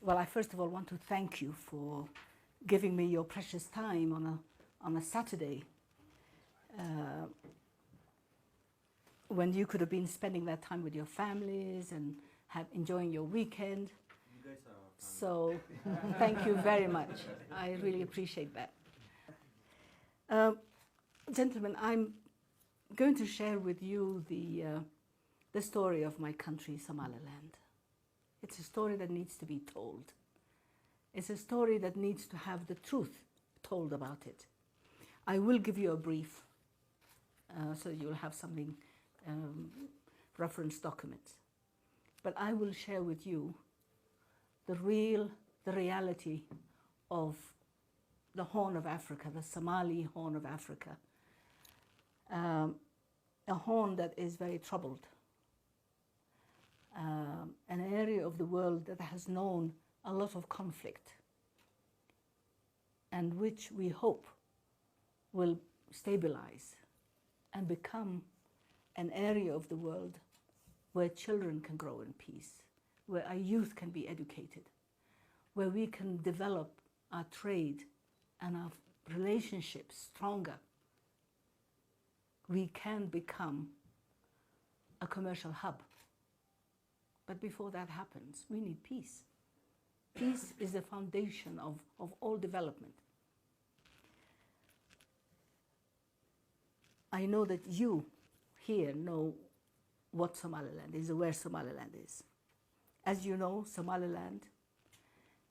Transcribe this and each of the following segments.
Well, I first of all want to thank you for giving me your precious time on a Saturday when you could have been spending that time with your families and enjoying your weekend. You guys are our family. So thank you very much. I really appreciate that. Gentlemen, I'm going to share with you the story of my country, Somaliland. It's a story that needs to be told. It's a story that needs to have the truth told about it. I will give you a brief so you'll have something, reference documents. But I will share with you the reality of the Horn of Africa, the Somali Horn of Africa, a horn that is very troubled, an area of the world that has known a lot of conflict and which we hope will stabilize and become an area of the world where children can grow in peace, where our youth can be educated, where we can develop our trade and our relationships stronger. We can become a commercial hub. But before that happens, we need peace. Peace is the foundation of all development. I know that you here know what Somaliland is, or where Somaliland is. As you know, Somaliland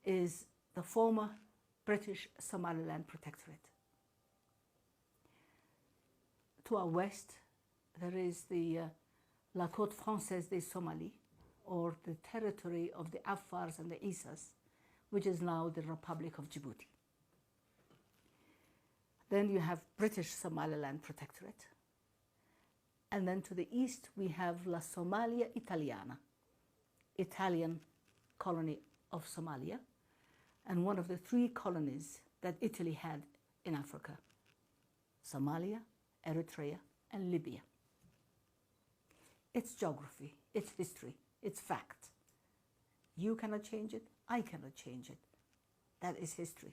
is the former British Somaliland Protectorate. To our west, there is the La Côte Française des Somalis, or the territory of the Afars and the Isas, which is now the Republic of Djibouti. Then you have British Somaliland Protectorate. And then to the east, we have La Somalia Italiana, Italian colony of Somalia, and one of the three colonies that Italy had in Africa: Somalia, Eritrea, and Libya. It's geography, it's history, it's fact. You cannot change it, I cannot change it. That is history.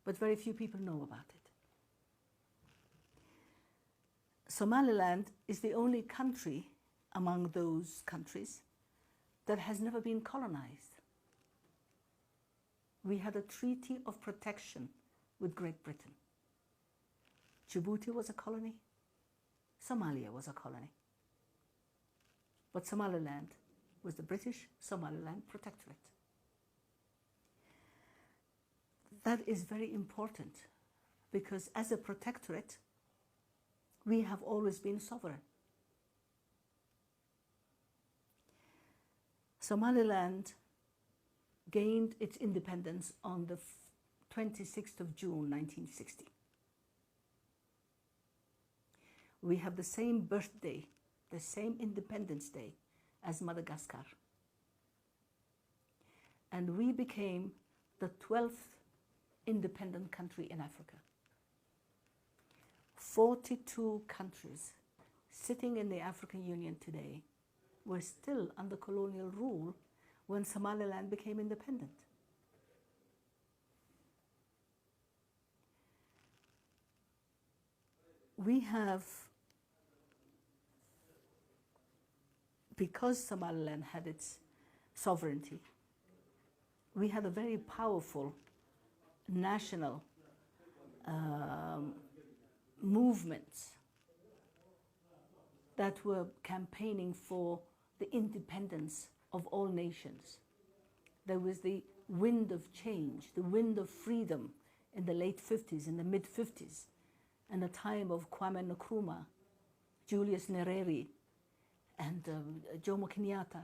But very few people know about it. Somaliland is the only country among those countries that has never been colonized. We had a treaty of protection with Great Britain. Djibouti was a colony, Somalia was a colony. But Somaliland was the British Somaliland Protectorate. That is very important because as a protectorate, we have always been sovereign. Somaliland gained its independence on the 26th of June, 1960. We have the same birthday, the same Independence Day as Madagascar. And we became the 12th independent country in Africa. 42 countries sitting in the African Union today were still under colonial rule when Somaliland became independent. We have, because Somaliland had its sovereignty, we had a very powerful national movements that were campaigning for the independence of all nations. There was the wind of change, the wind of freedom in the late 50s, in the mid 50s, and the time of Kwame Nkrumah, Julius Nyerere, and Jomo Kenyatta,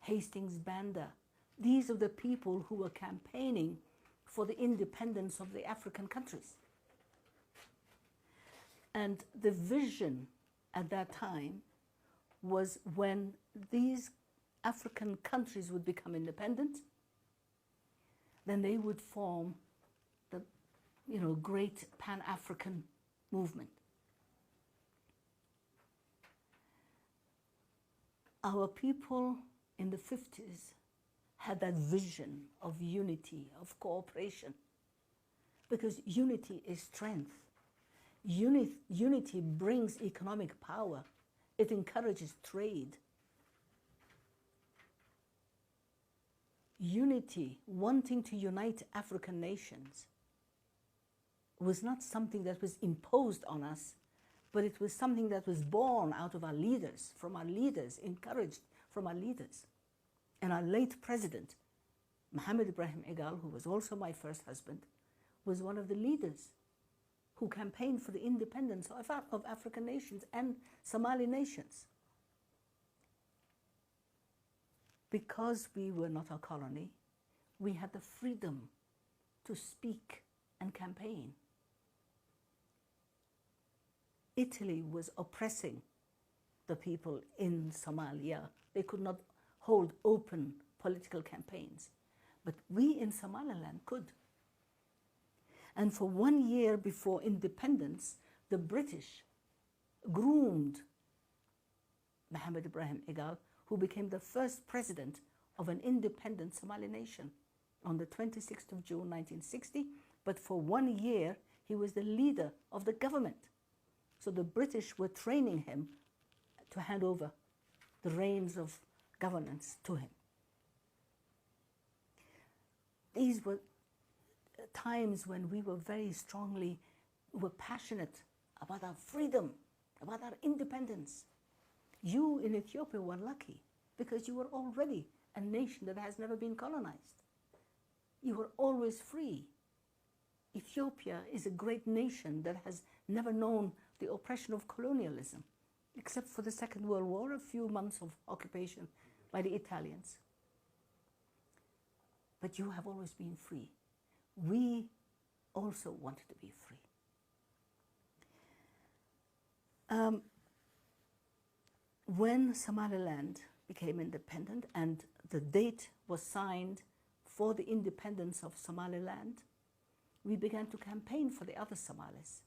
Hastings Banda. These are the people who were campaigning for the independence of the African countries. And the vision at that time was when these African countries would become independent, then they would form the great Pan-African movement. Our people in the 50s had that vision of unity, of cooperation. Because unity is strength. Unity brings economic power. It encourages trade. Unity, wanting to unite African nations, was not something that was imposed on us, but it was something that was born out of our leaders, from our leaders, encouraged from our leaders. And our late president, Mohammed Ibrahim Egal, who was also my first husband, was one of the leaders who campaigned for the independence of African nations and Somali nations. Because we were not a colony, we had the freedom to speak and campaign. Italy was oppressing the people in Somalia. They could not hold open political campaigns. But we in Somaliland could. And for 1 year before independence, the British groomed Mohammed Ibrahim Egal, who became the first president of an independent Somali nation on the 26th of June 1960. But for 1 year, he was the leader of the government. So the British were training him to hand over the reins of governance to him. These were times when we were were passionate about our freedom, about our independence. You in Ethiopia were lucky because you were already a nation that has never been colonized. You were always free. Ethiopia is a great nation that has never known the oppression of colonialism, except for the Second World War, a few months of occupation by the Italians. But you have always been free. We also wanted to be free. When Somaliland became independent and the date was signed for the independence of Somaliland, we began to campaign for the other Somalis.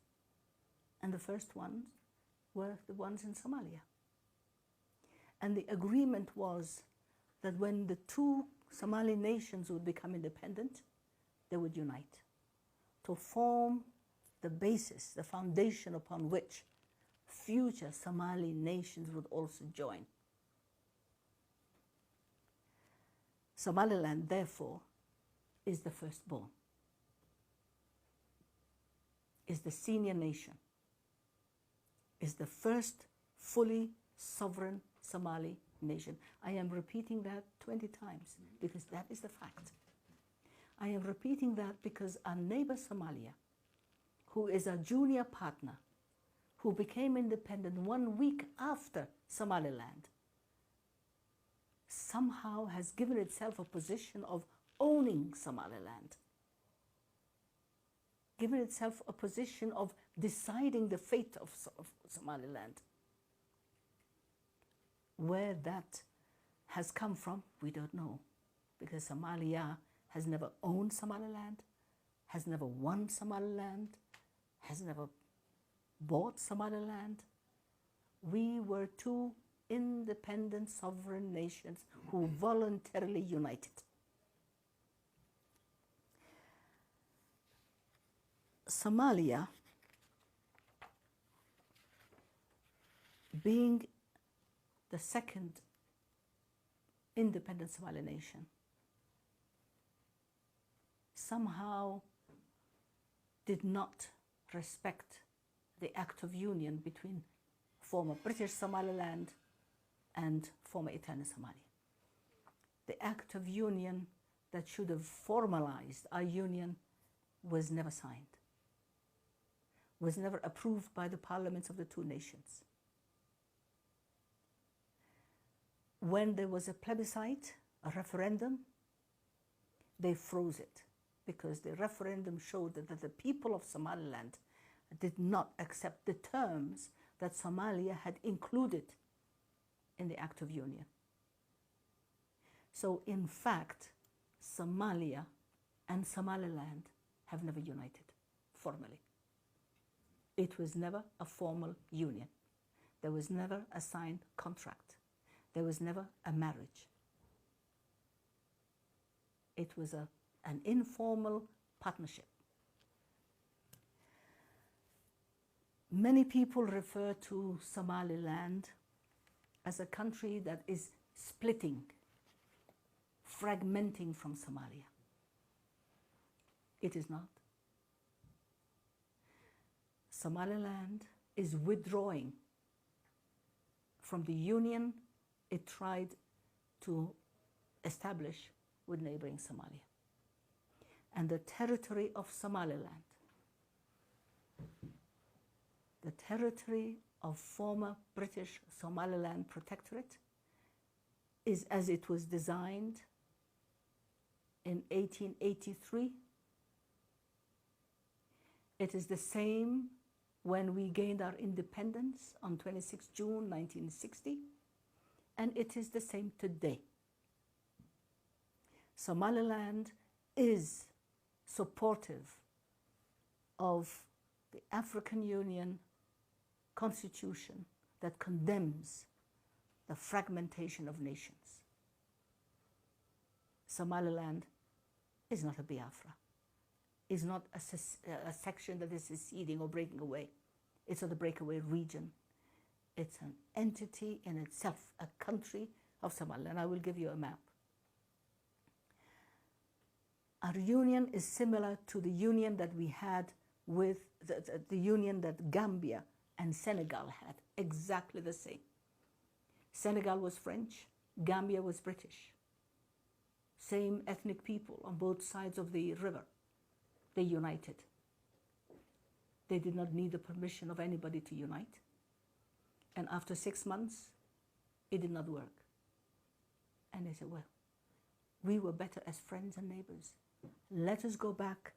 And the first ones were the ones in Somalia. And the agreement was that when the two Somali nations would become independent, they would unite to form the basis, the foundation upon which future Somali nations would also join. Somaliland, therefore, is the firstborn, is the senior nation, is the first fully sovereign Somali nation. I am repeating that 20 times because that is the fact. I am repeating that because our neighbor Somalia, who is a junior partner, who became independent 1 week after Somaliland, somehow has given itself a position of owning Somaliland, given itself a position of deciding the fate of Somaliland. Where that has come from, we don't know, because Somalia has never owned Somaliland, has never won Somaliland, has never bought Somaliland. We were two independent sovereign nations who voluntarily united. Somalia, being the second independent Somali nation, somehow did not respect the Act of Union between former British Somaliland and former Italian Somalia. The Act of Union that should have formalized our union was never signed, was never approved by the parliaments of the two nations. When there was a plebiscite, a referendum, they froze it because the referendum showed that the people of Somaliland did not accept the terms that Somalia had included in the Act of Union. So in fact, Somalia and Somaliland have never united formally. It was never a formal union. There was never a signed contract. There was never a marriage. It was an informal partnership. Many people refer to Somaliland as a country that is splitting, fragmenting from Somalia. It is not. Somaliland is withdrawing from the union it tried to establish with neighboring Somalia. And the territory of Somaliland, the territory of former British Somaliland Protectorate, is as it was designed in 1883. It is the same when we gained our independence on 26 June 1960, and it is the same today. Somaliland is supportive of the African Union Constitution that condemns the fragmentation of nations. Somaliland is not a Biafra, is not a section that is seceding or breaking away. It's not a breakaway region. It's an entity in itself, a country of Somaliland. I will give you a map. Our union is similar to the union that we had with the union that Gambia and Senegal had, exactly the same. Senegal was French, Gambia was British. Same ethnic people on both sides of the river. They united. They did not need the permission of anybody to unite. And after 6 months, it did not work. And they said, well, we were better as friends and neighbors. Let us go back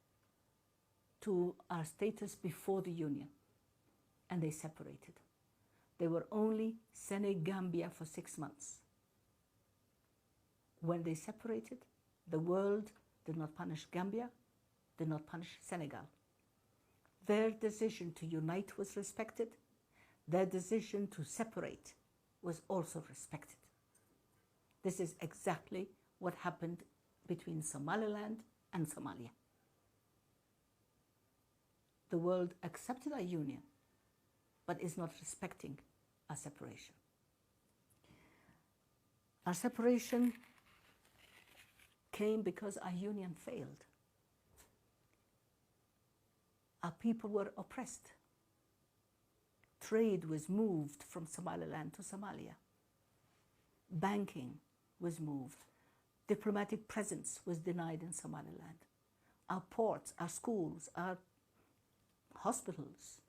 to our status before the union. And they separated. They were only Senegambia for 6 months. When they separated, the world did not punish Gambia, did not punish Senegal. Their decision to unite was respected. Their decision to separate was also respected. This is exactly what happened between Somaliland and Somalia. The world accepted our union, but is not respecting our separation. Our separation came because our union failed. Our people were oppressed. Trade was moved from Somaliland to Somalia. Banking was moved. Diplomatic presence was denied in Somaliland. Our ports, our schools, our hospitals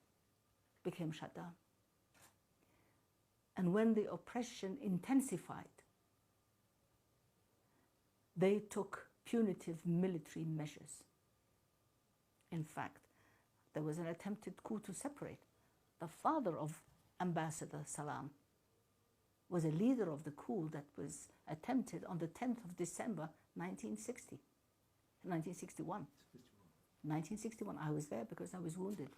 became shut down. And when the oppression intensified, they took punitive military measures. In fact, there was an attempted coup to separate. The father of Ambassador Salam was a leader of the coup that was attempted on the 10th of December 1961. 1961. I was there because I was wounded.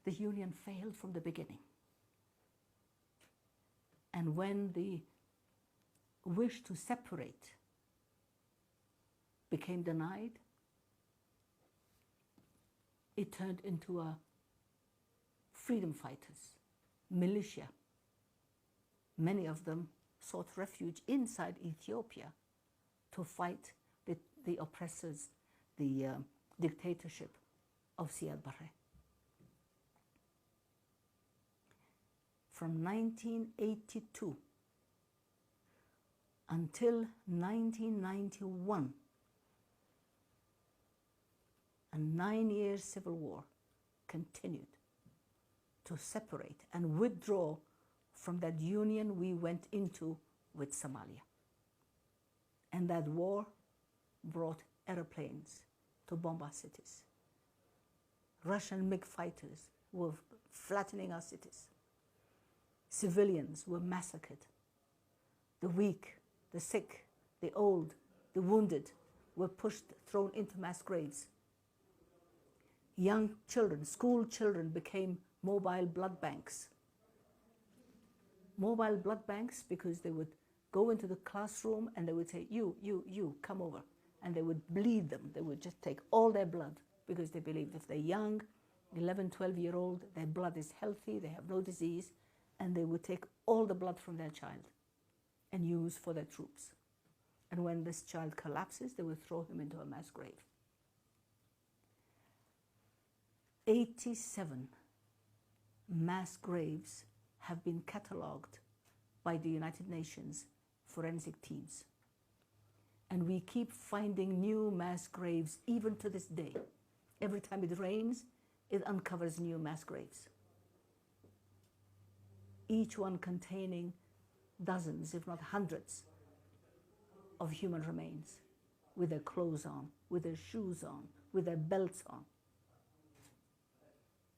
The union failed from the beginning. And when the wish to separate became denied, it turned into a freedom fighters, militia. Many of them sought refuge inside Ethiopia to fight the oppressors, the dictatorship of Siad Barre. From 1982 until 1991, a 9-year civil war continued to separate and withdraw from that union we went into with Somalia. And that war brought airplanes to bomb our cities. Russian MiG fighters were flattening our cities. Civilians were massacred. The weak, the sick, the old, the wounded were thrown into mass graves. Young children, school children, became mobile blood banks. Mobile blood banks because they would go into the classroom and they would say, you, come over. And they would bleed them. They would just take all their blood because they believed if they're young, 11, 12-year-old, their blood is healthy, they have no disease, and they would take all the blood from their child and use for their troops. And when this child collapses, they would throw him into a mass grave. 87 mass graves have been catalogued by the United Nations forensic teams. And we keep finding new mass graves even to this day. Every time it rains, it uncovers new mass graves. Each one containing dozens, if not hundreds, of human remains with their clothes on, with their shoes on, with their belts on.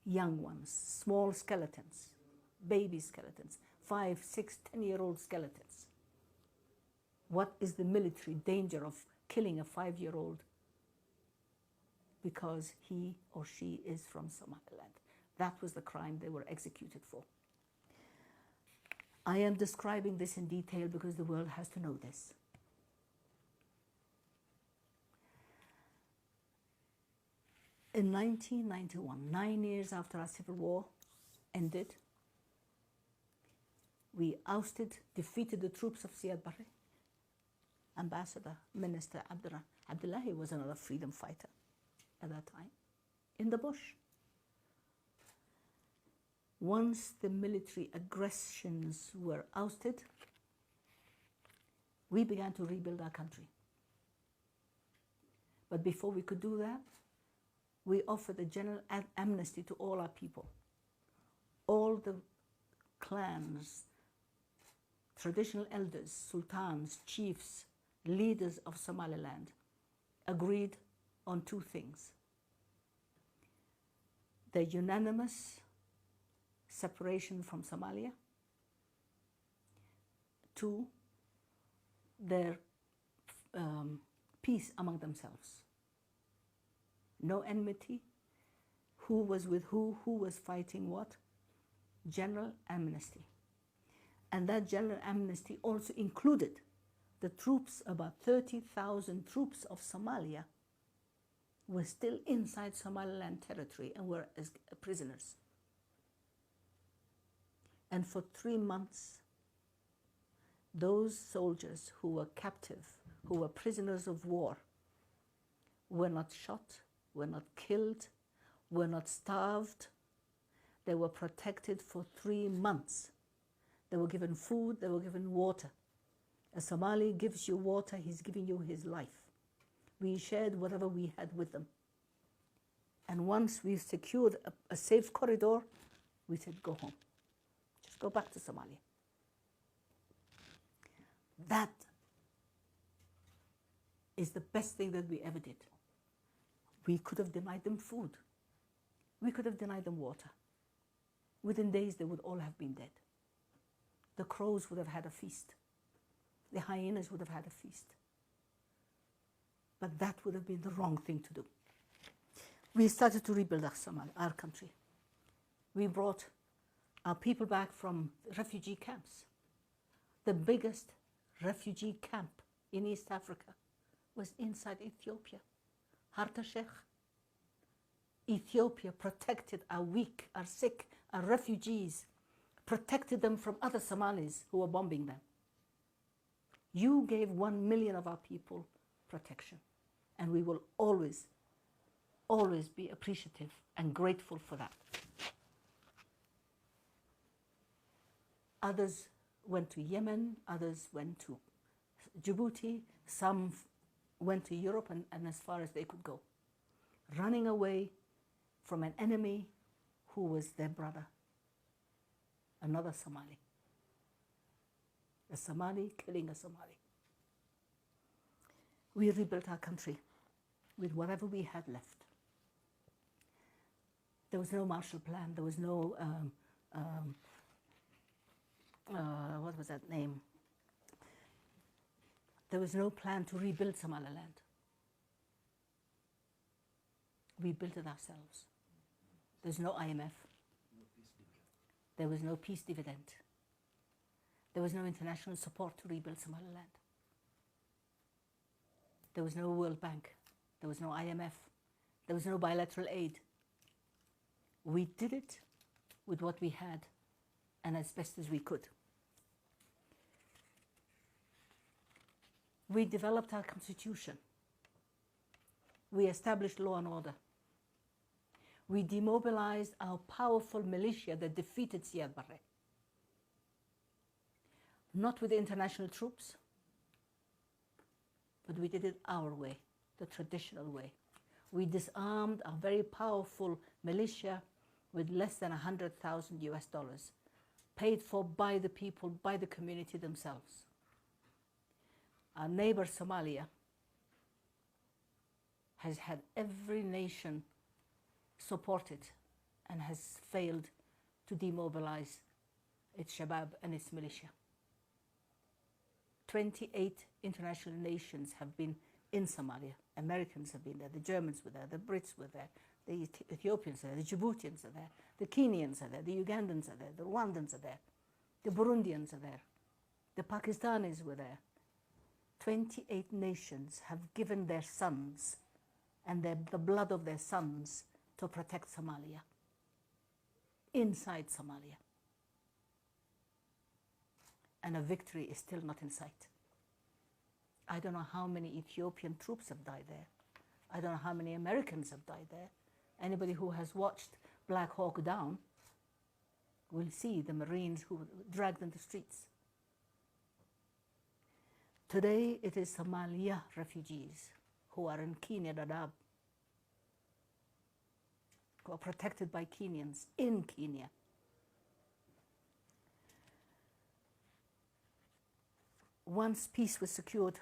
Young ones, small skeletons, baby skeletons, 5, 6, 10-year-old skeletons. What is the military danger of killing a 5-year-old because he or she is from Somaliland? That was the crime they were executed for. I am describing this in detail because the world has to know this. In 1991, 9 years after our civil war ended, we ousted, defeated the troops of Siad Barre. Ambassador, Minister Abdullahi was another freedom fighter at that time, in the bush. Once the military aggressions were ousted, we began to rebuild our country. But before we could do that, we offered a general amnesty to all our people. All the clans, traditional elders, sultans, chiefs, leaders of Somaliland agreed on 2 things. The unanimous separation from Somalia. 2, their peace among themselves. No enmity, who was with who was fighting what. General amnesty. And that general amnesty also included the troops, about 30,000 troops of Somalia were still inside Somaliland territory and were as prisoners. And for 3 months, those soldiers who were captive, who were prisoners of war, were not shot, were not killed, were not starved. They were protected for 3 months. They were given food, they were given water. A Somali gives you water, he's giving you his life. We shared whatever we had with them. And once we secured a safe corridor, we said, go home. Just go back to Somalia. That is the best thing that we ever did. We could have denied them food. We could have denied them water. Within days, they would all have been dead. The crows would have had a feast. The hyenas would have had a feast. But that would have been the wrong thing to do. We started to rebuild our country. We brought our people back from refugee camps. The biggest refugee camp in East Africa was inside Ethiopia, Harta Sheikh. Ethiopia protected our weak, our sick, our refugees, protected them from other Somalis who were bombing them. You gave 1 million of our people protection, and we will always, always be appreciative and grateful for that. Others went to Yemen, others went to Djibouti, some went to Europe and as far as they could go, running away from an enemy who was their brother, another Somali. A Somali killing a Somali. We rebuilt our country with whatever we had left. There was no Marshall Plan, there was no, what was that name? There was no plan to rebuild Somaliland. We built it ourselves. There's no IMF. There was no peace dividend. There was no international support to rebuild Somaliland. There was no World Bank. There was no IMF. There was no bilateral aid. We did it with what we had and as best as we could. We developed our constitution. We established law and order. We demobilized our powerful militia that defeated Siad Barre. Not with international troops, but we did it our way, the traditional way. We disarmed a very powerful militia with less than $100,000, paid for by the people, by the community themselves. Our neighbor Somalia has had every nation support it and has failed to demobilize its Shabab and its militia. 28 international nations have been in Somalia. Americans have been there, the Germans were there, the Brits were there, the Ethiopians are there, the Djiboutians are there, the Kenyans are there, the Ugandans are there, the Rwandans are there, the Burundians are there, the Pakistanis were there. 28 nations have given their sons and the blood of their sons to protect Somalia, inside Somalia. And a victory is still not in sight. I don't know how many Ethiopian troops have died there. I don't know how many Americans have died there. Anybody who has watched Black Hawk Down will see the Marines who were dragged in the streets. Today it is Somalia refugees who are in Kenya, Dadaab, who are protected by Kenyans in Kenya. Once peace was secured,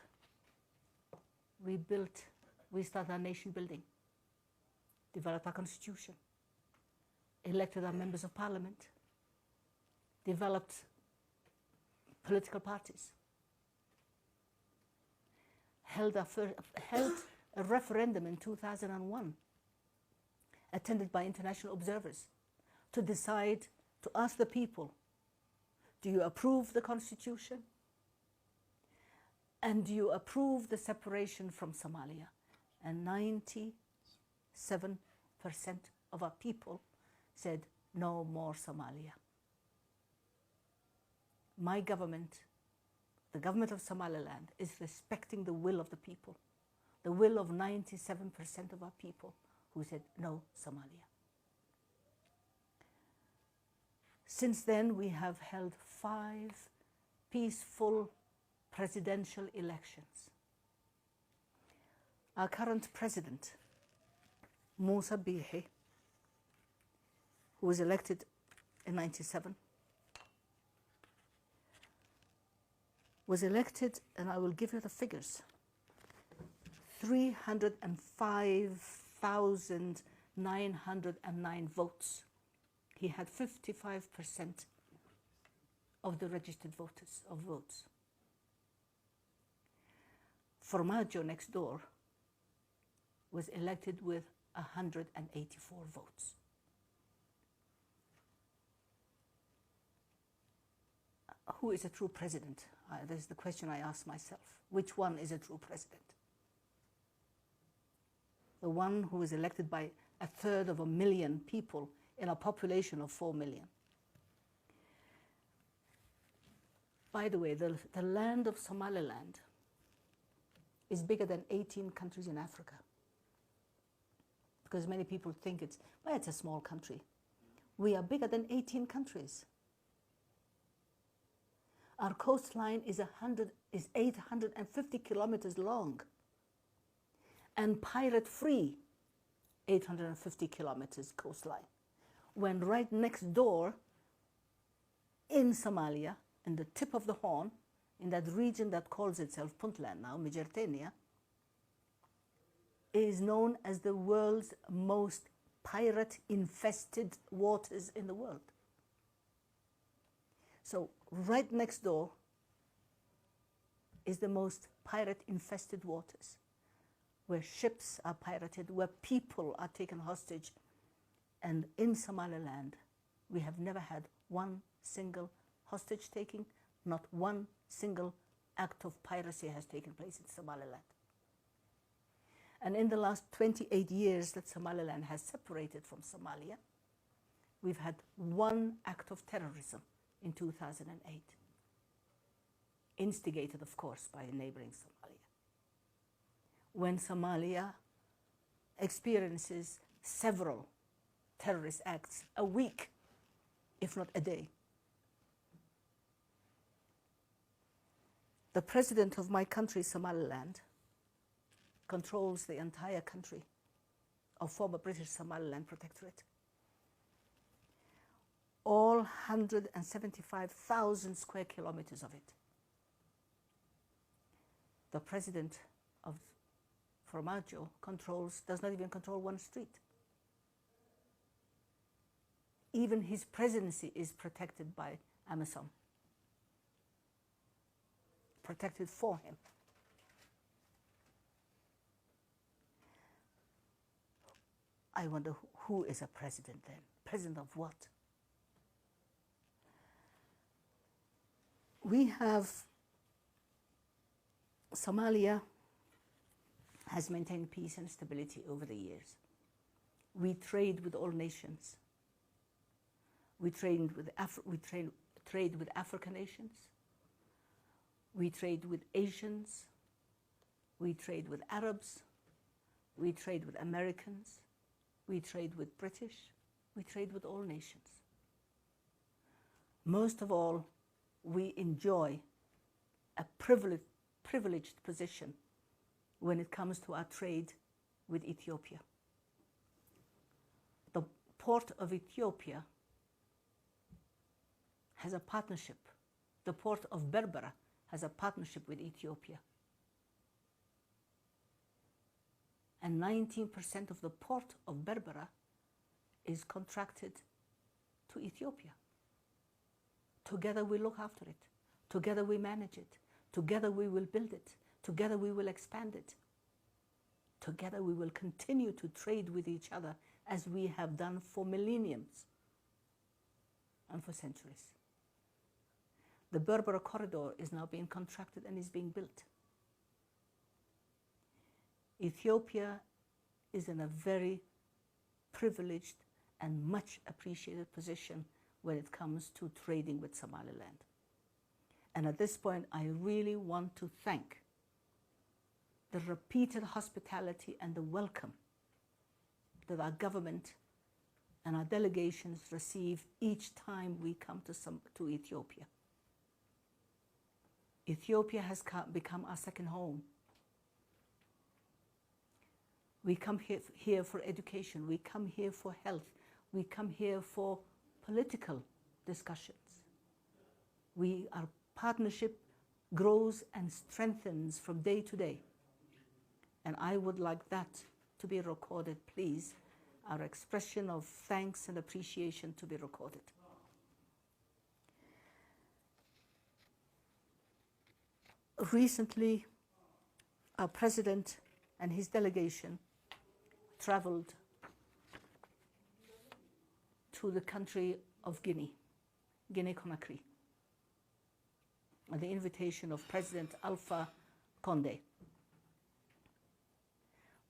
we started our nation building, developed our constitution, elected our members of parliament, developed political parties, held a referendum in 2001, attended by international observers, to decide, to ask the people, do you approve the constitution? And do you approve the separation from Somalia? And 97% of our people said, no more Somalia. My government, the government of Somaliland, is respecting the will of the people, the will of 97% of our people who said, no Somalia. Since then, we have held 5 peaceful presidential elections. Our current president, Musa Bihi, who was elected in 97, was elected, and I will give you the figures, 305,909 votes. He had 55% of the registered votes. Formaggio next door was elected with 184 votes. Who is a true president? This is the question I ask myself. Which one is a true president? The one who is elected by 1/3 of a million people in a population of 4 million. By the way, the land of Somaliland is bigger than 18 countries in Africa. Because many people think it's a small country. We are bigger than 18 countries. Our coastline is 850 kilometers long and pirate-free 850 kilometers coastline. When right next door in Somalia, in the tip of the Horn, in that region that calls itself Puntland now, Mijertenia, is known as the world's most pirate-infested waters in the world. So right next door is the most pirate-infested waters, where ships are pirated, where people are taken hostage. And in Somaliland, we have never had one single hostage taking, Not one single act of piracy has taken place in Somaliland. And in the last 28 years that Somaliland has separated from Somalia, we've had one act of terrorism in 2008, instigated, of course, by neighboring Somalia. When Somalia experiences several terrorist acts a week, if not a day. The president of my country, Somaliland, controls the entire country of former British Somaliland Protectorate. All 175,000 square kilometers of it. The president of Formaggio does not even control one street. Even his presidency is protected by Amazon, protected for him. I wonder who is a president then? President of what? We have, Somalia has maintained peace and stability over the years. We trade with all nations. We trade with African nations. We trade with Asians. We trade with Arabs. We trade with Americans. We trade with British. We trade with all nations. Most of all, we enjoy a privileged position when it comes to our trade with Ethiopia. The port of Ethiopia has a partnership. The port of Berbera has a partnership with Ethiopia. And 19% of the port of Berbera is contracted to Ethiopia. Together we look after it. Together we manage it. Together we will build it. Together we will expand it. Together we will continue to trade with each other as we have done for millenniums and for centuries. The Berbera corridor is now being contracted and is being built. Ethiopia is in a very privileged and much appreciated position when it comes to trading with Somaliland. And at this point, I really want to thank the repeated hospitality and the welcome that our government and our delegations receive each time we come to Ethiopia. Ethiopia has become our second home. We come here for education. We come here for health. We come here for political discussions. Our partnership grows and strengthens from day to day. And I would like that to be recorded, please. Our expression of thanks and appreciation to be recorded. Recently, our president and his delegation traveled to the country of Guinea Conakry, on the invitation of President Alpha Condé.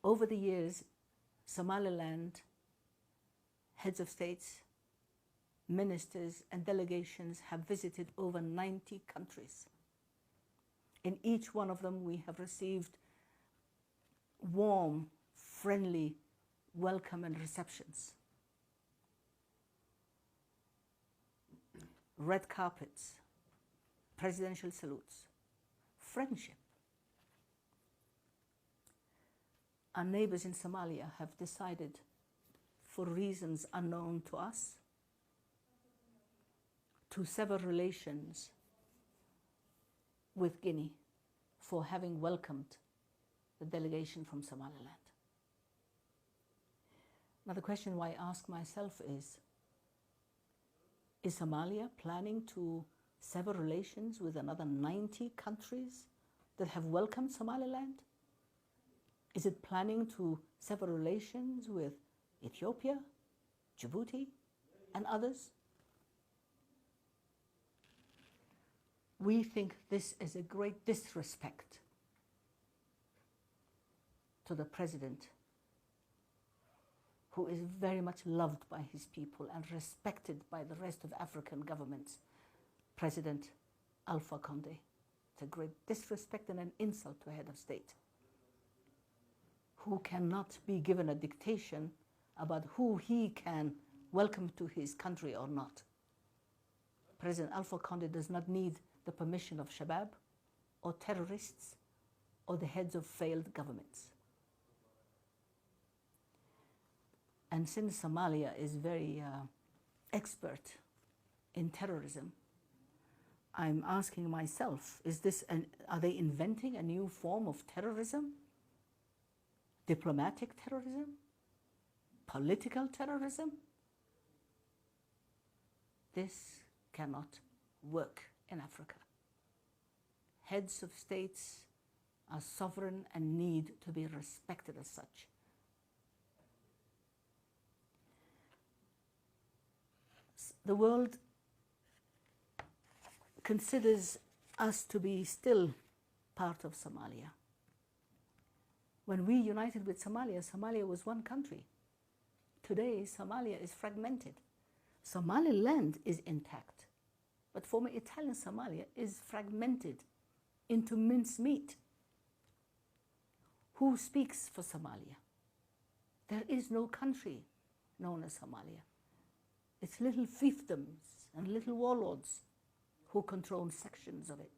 Over the years, Somaliland heads of states, ministers, and delegations have visited over 90 countries. In each one of them, we have received warm, friendly welcome and receptions. Red carpets, presidential salutes, friendship. Our neighbors in Somalia have decided, for reasons unknown to us, to sever relations with Guinea for having welcomed the delegation from Somaliland. Now the question I ask myself is Somalia planning to sever relations with another 90 countries that have welcomed Somaliland? Is it planning to sever relations with Ethiopia, Djibouti, and others? We think this is a great disrespect to the president, who is very much loved by his people and respected by the rest of African governments, President Alpha Condé. It's a great disrespect and an insult to a head of state who cannot be given a dictation about who he can welcome to his country or not. President Alpha Condé does not need the permission of Shabab or terrorists or the heads of failed governments. And since Somalia is very expert in terrorism, I'm asking myself, are they inventing a new form of terrorism? Diplomatic terrorism? Political terrorism? This cannot work in Africa. Heads of states are sovereign and need to be respected as such. The world considers us to be still part of Somalia. When we united with Somalia, Somalia was one country. Today, Somalia is fragmented. Somaliland is intact, but former Italian Somalia is fragmented into mincemeat. Who speaks for Somalia? There is no country known as Somalia. It's little fiefdoms and little warlords who control sections of it.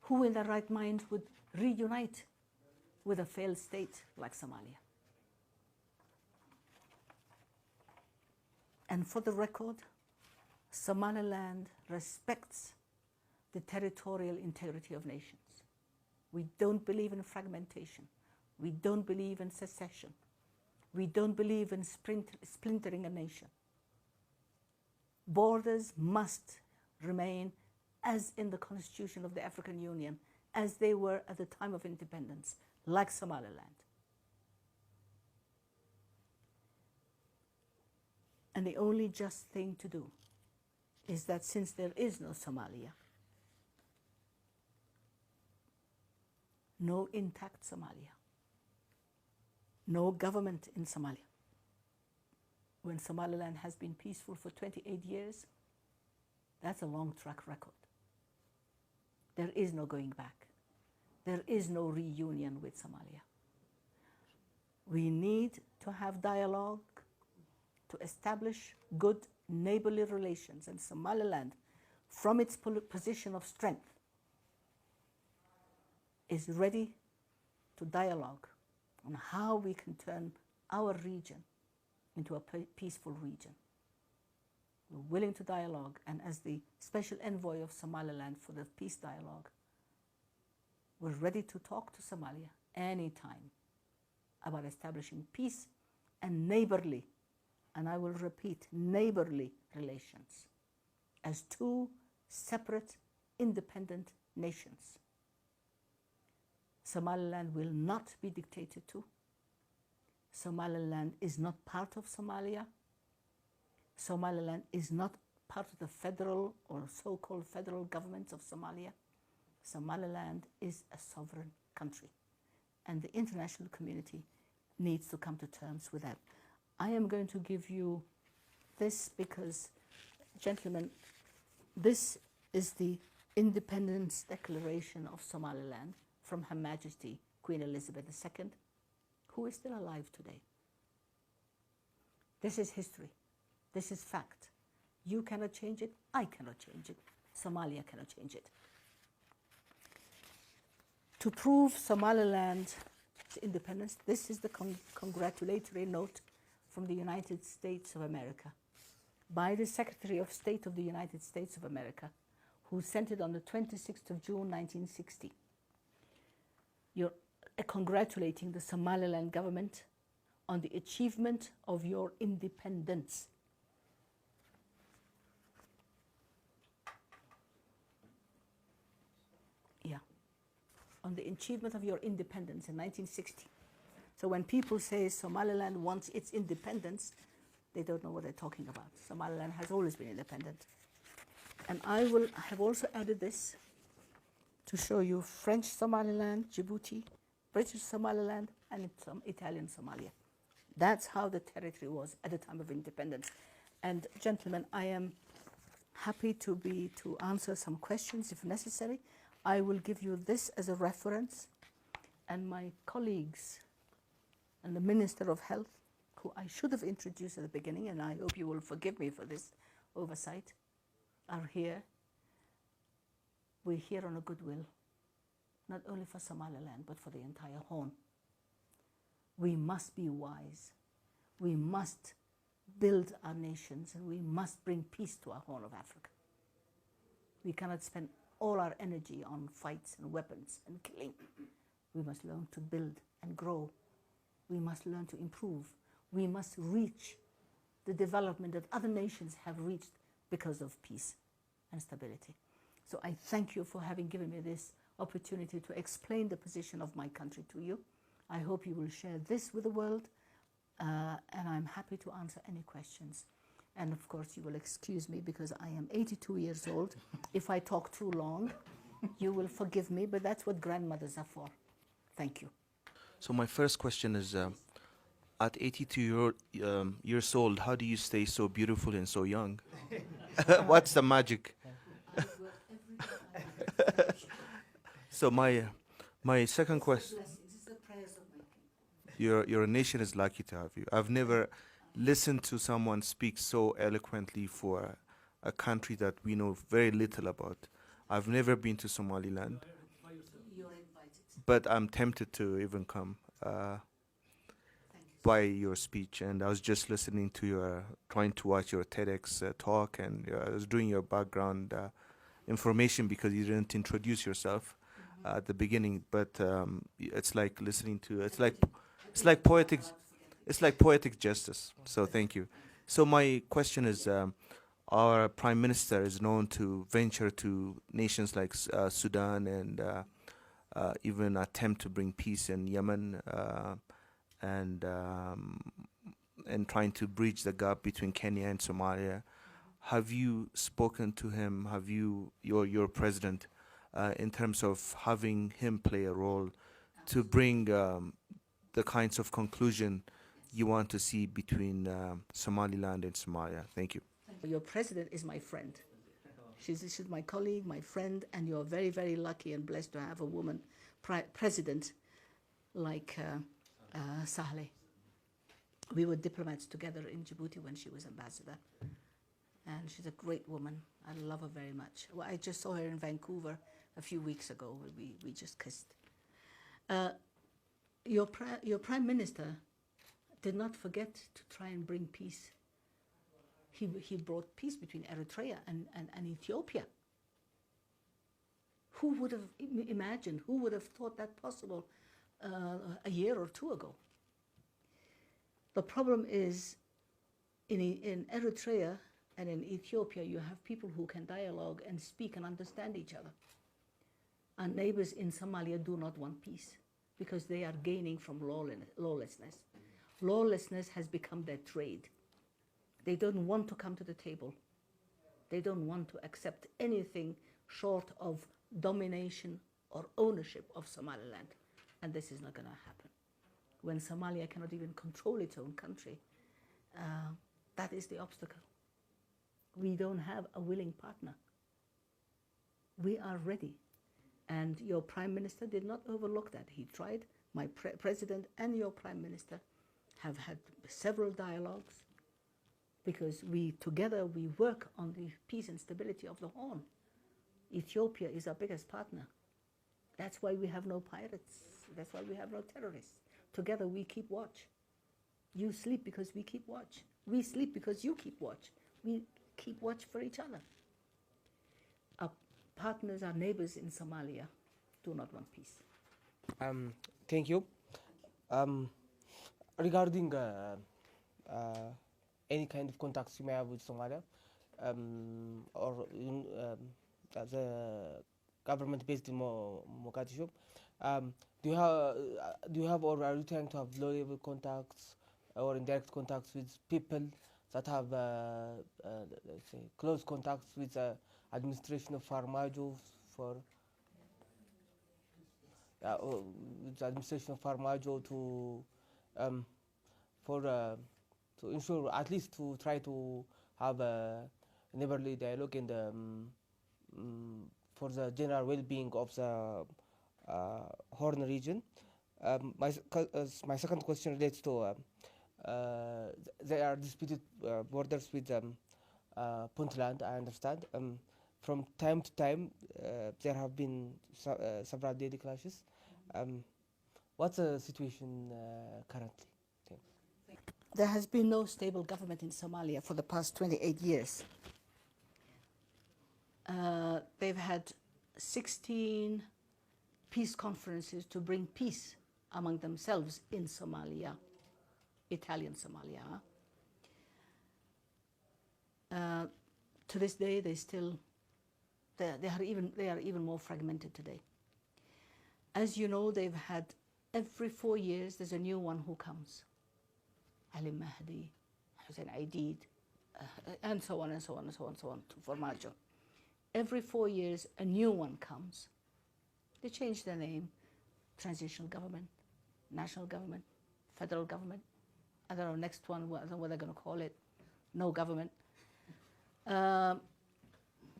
Who in their right mind would reunite with a failed state like Somalia? And for the record, Somaliland respects the territorial integrity of nations. We don't believe in fragmentation. We don't believe in secession. We don't believe in splintering a nation. Borders must remain as in the Constitution of the African Union, as they were at the time of independence, like Somaliland. And the only just thing to do is that since there is no Somalia, no intact Somalia, no government in Somalia, when Somaliland has been peaceful for 28 years, that's a long track record. There is no going back. There is no reunion with Somalia. We need to have dialogue to establish good neighborly relations, and Somaliland, from its position of strength, is ready to dialogue on how we can turn our region into a peaceful region. We're willing to dialogue, and as the special envoy of Somaliland for the peace dialogue, we're ready to talk to Somalia anytime about establishing peace and neighborly, and I will repeat, neighborly relations as two separate, independent nations. Somaliland will not be dictated to. Somaliland is not part of Somalia. Somaliland is not part of the federal or so-called federal government of Somalia. Somaliland is a sovereign country, and the international community needs to come to terms with that. I am going to give you this because, gentlemen, this is the Independence Declaration of Somaliland from Her Majesty Queen Elizabeth II, who is still alive today. This is history. This is fact. You cannot change it. I cannot change it. Somalia cannot change it. To prove Somaliland's independence, this is the congratulatory note from the United States of America by the Secretary of State of the United States of America, who sent it on the 26th of June, 1960. You're congratulating the Somaliland government on the achievement of your independence. Yeah, on the achievement of your independence in 1960. So when people say Somaliland wants its independence, they don't know what they're talking about. Somaliland has always been independent. And I will have also added this to show you French Somaliland, Djibouti, British Somaliland, and some Italian Somalia. That's how the territory was at the time of independence. And gentlemen, I am happy to answer some questions if necessary. I will give you this as a reference, and my colleagues and the Minister of Health, who I should have introduced at the beginning, and I hope you will forgive me for this oversight, are here. We're here on a goodwill, not only for Somaliland, but for the entire Horn. We must be wise. We must build our nations, and we must bring peace to our Horn of Africa. We cannot spend all our energy on fights and weapons and killing. We must learn to build and grow. We must learn to improve. We must reach the development that other nations have reached because of peace and stability. So I thank you for having given me this opportunity to explain the position of my country to you. I hope you will share this with the world, and I'm happy to answer any questions. And of course, you will excuse me because I am 82 years old. If I talk too long, you will forgive me, but that's what grandmothers are for. Thank you. So my first question is, at 82 years old, how do you stay so beautiful and so young? What's the magic? So my second question, your nation is lucky to have you. I've never listened to someone speak so eloquently for a country that we know very little about. I've never been to Somaliland, but I'm tempted to even come by your speech. And I was just listening to trying to watch your TEDx talk, and I was doing your background information because you didn't introduce yourself at the beginning. But it's like listening to it's like poetic justice. So thank you. So my question is, our prime minister is known to venture to nations like Sudan and even attempt to bring peace in Yemen, and trying to bridge the gap between Kenya and Somalia. Have you spoken to him? Have you, your president, in terms of having him play a role to bring the kinds of conclusion you want to see between Somaliland and Somalia? Thank you. Your president is my friend. She's my colleague, my friend, and you're very, very lucky and blessed to have a woman president like Sahle. We were diplomats together in Djibouti when she was ambassador. And she's a great woman. I love her very much. Well, I just saw her in Vancouver a few weeks ago. We just kissed. Your prime minister did not forget to try and bring peace. He brought peace between Eritrea and Ethiopia. Who would have imagined, who would have thought that possible a year or two ago? The problem is in Eritrea and in Ethiopia, you have people who can dialogue and speak and understand each other. Our neighbors in Somalia do not want peace because they are gaining from lawlessness. Lawlessness has become their trade. They don't want to come to the table. They don't want to accept anything short of domination or ownership of Somaliland. And this is not going to happen. When Somalia cannot even control its own country, that is the obstacle. We don't have a willing partner. We are ready. And your prime minister did not overlook that. He tried. My president and your prime minister have had several dialogues because together we work on the peace and stability of the Horn. Ethiopia is our biggest partner. That's why we have no pirates. That's why we have no terrorists. Together we keep watch. You sleep because we keep watch. We sleep because you keep watch. We keep watch for each other. Our partners, our neighbors in Somalia do not want peace. Thank you. Regarding any kind of contacts you may have with Somalia, or the government based in Mogadishu, do you have or are you trying to have low-level contacts or indirect contacts with people that have, let's say, close contacts with administration of Farmajo for the administration of Farmajo to to ensure, at least to try to have a neighborly dialogue and for the general well-being of the Horn region. My second question relates to there are disputed borders with Puntland, I understand. From time to time, there have been several daily clashes. What's the situation currently? There has been no stable government in Somalia for the past 28 years. They've had 16 peace conferences to bring peace among themselves in Somalia, Italian Somalia. To this day, they are even more fragmented today. As you know, they've had every 4 years there's a new one who comes. Ali Mahdi, Hussein Aidid, and so on and so on and so on and so on to Farmajo. Every 4 years a new one comes. They change their name: transitional government, national government, federal government. I don't know, next one, I don't know what they're going to call it. No government.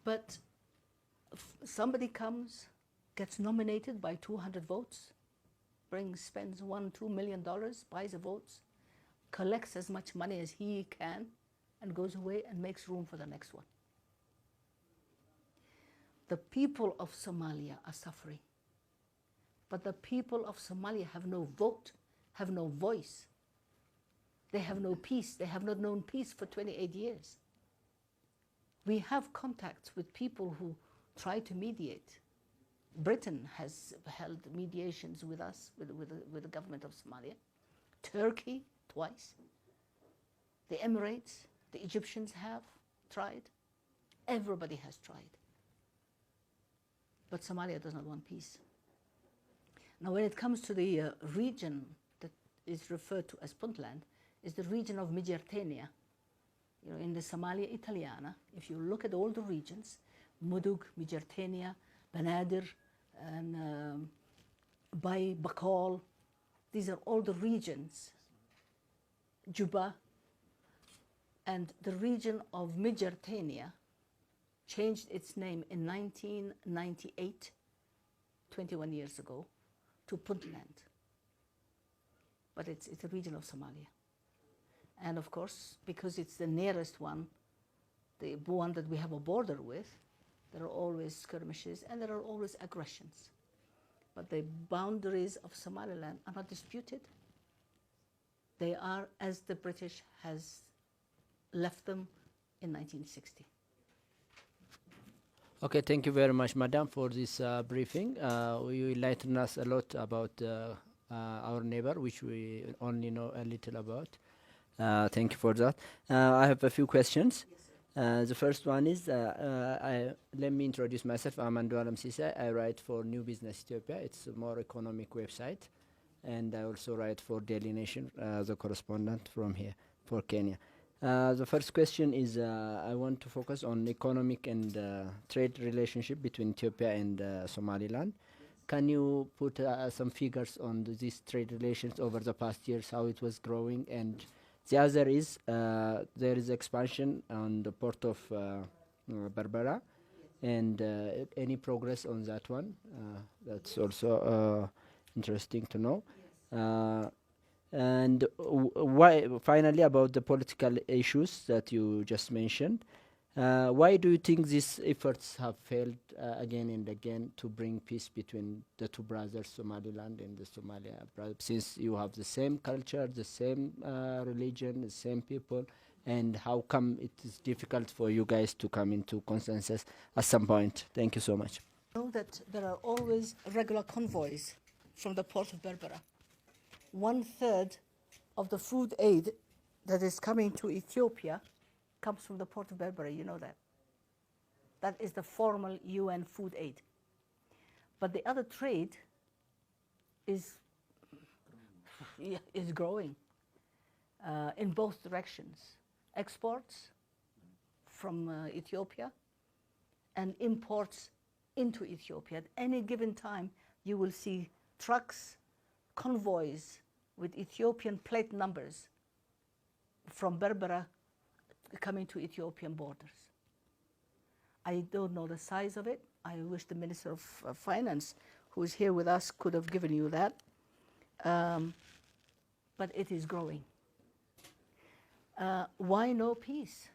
But somebody comes, gets nominated by 200 votes, spends $1-2 million, buys the votes, collects as much money as he can, and goes away and makes room for the next one. The people of Somalia are suffering. But the people of Somalia have no vote, have no voice. They have no peace. They have not known peace for 28 years. We have contacts with people who try to mediate. Britain has held mediations with us, with the government of Somalia. Turkey, twice. The Emirates, the Egyptians have tried. Everybody has tried. But Somalia does not want peace. Now, when it comes to the region that is referred to as Puntland, is the region of Migertenia. You know, in the Somalia Italiana, if you look at all the regions, Mudug, Migertenia, Banadir, and Bay, Bakol, these are all the regions. Juba, and the region of Migertenia changed its name in 1998, 21 years ago, to Puntland. But it's a region of Somalia. And of course, because it's the nearest one, the one that we have a border with, there are always skirmishes and there are always aggressions. But the boundaries of Somaliland are not disputed. They are as the British has left them in 1960. Okay, thank you very much, Madam, for this briefing. You enlightened us a lot about our neighbor, which we only know a little about. Thank you for that. I have a few questions. The first one is, let me introduce myself. I'm Andualam Sisa. I write for New Business Ethiopia. It's a more economic website. And I also write for Daily Nation, the correspondent from here for Kenya. The first question is, I want to focus on economic and trade relationship between Ethiopia and Somaliland. Can you put some figures on these trade relations over the past years, how it was growing? And the other is, there is expansion on the port of Berbera, and any progress on that one? That's also interesting to know. And why, finally, about the political issues that you just mentioned, why do you think these efforts have failed again and again to bring peace between the two brothers, Somaliland and the Somalia brothers, since you have the same culture, the same religion, the same people, and how come it is difficult for you guys to come into consensus at some point? Thank you so much. You know that there are always regular convoys from the port of Berbera. 1/3 of the food aid that is coming to Ethiopia comes from the port of Berbera, you know that. That is the formal UN food aid. But the other trade is growing in both directions. Exports from Ethiopia and imports into Ethiopia. At any given time, you will see trucks, convoys with Ethiopian plate numbers from Berbera coming to Ethiopian borders. I don't know the size of it. I wish the Minister of Finance, who is here with us, could have given you that. But it is growing. Why no peace?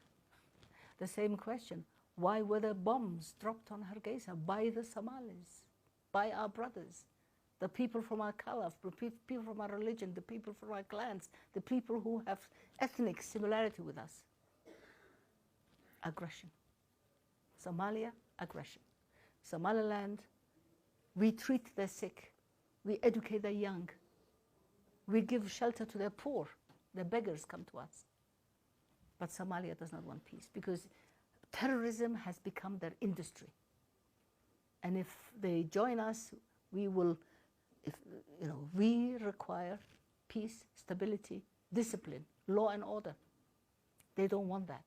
The same question. Why were there bombs dropped on Hargeisa by the Somalis, by our brothers, the people from our calaf, the people from our religion, the people from our clans, the people who have ethnic similarity with us? Aggression. Somalia, aggression. Somaliland, we treat the sick, we educate the young, we give shelter to the poor, the beggars come to us. But Somalia does not want peace because terrorism has become their industry. And if they join us, we will, we require peace, stability, discipline, law and order. They don't want that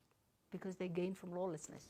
because they gain from lawlessness.